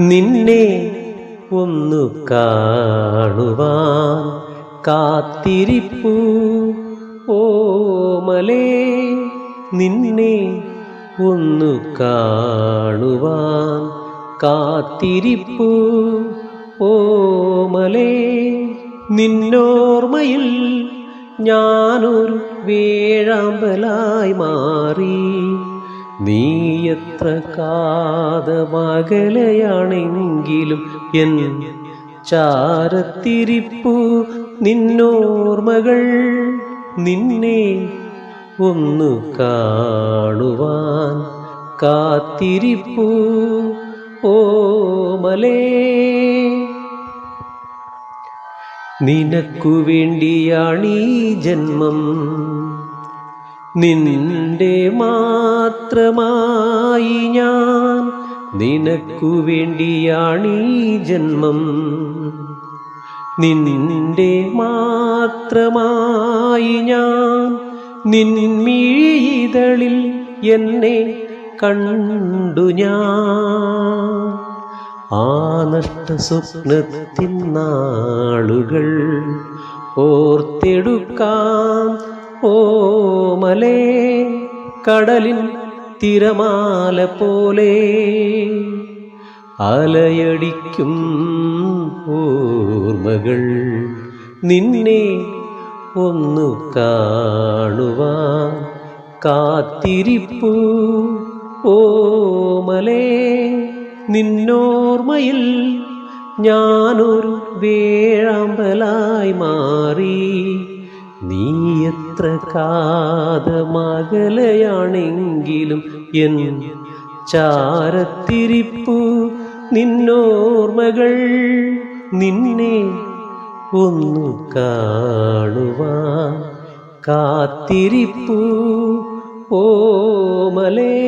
നിന്നെ ഒന്നു കാണുവാൻ കാത്തിരിപ്പു ഓമലേ, നിന്നെ ഒന്നു കാണുവാൻ കാത്തിരിപ്പു ഓമലേ. നിന്നോർമ്മയിൽ ഞാനൊരു വേഴാമ്പലായി മാറി, നീ എത്ര കാതമകലയാണെങ്കിലും എൻ ചാരത്തിരിപ്പു നിന്നോർമ്മകൾ. നിന്നെ ഒന്നു കാണുവാൻ കാത്തിരിപ്പു ഓമലേ. നിനക്കു വേണ്ടിയാണീ ജന്മം, നിന്റെ മാത്രമായി ഞാൻ. നിനക്കു വേണ്ടിയാണീ ജന്മം, നിന്റെ മാത്രമായി ഞാൻ. നിൻമിഴിതളിൽ എന്നെ കണ്ടു ഞാൻ, ആ നഷ്ട സ്വപ്നത്തിൻ നാളുകൾ ഓർത്തെടുക്കാം ഓമലേ. കടലിൻ തിരമാല പോലെ അലയടിക്കും ഓർമ്മകൾ. നിന്നെ ഒന്നു കാണുവാൻ കാത്തിരിപ്പു ഓമലേ. നിന്നോർമ്മയിൽ ഞാനൊരു വേഴാമ്പലായി മാറി, നീ എത്ര കാതമകലയാണെങ്കിലും എൻ ചാരത്തിരിപ്പു നിന്നോർമ്മകൾ. നിന്നെ ഒന്നു കാണുവാൻ കാത്തിരിപ്പു ഓമലേ.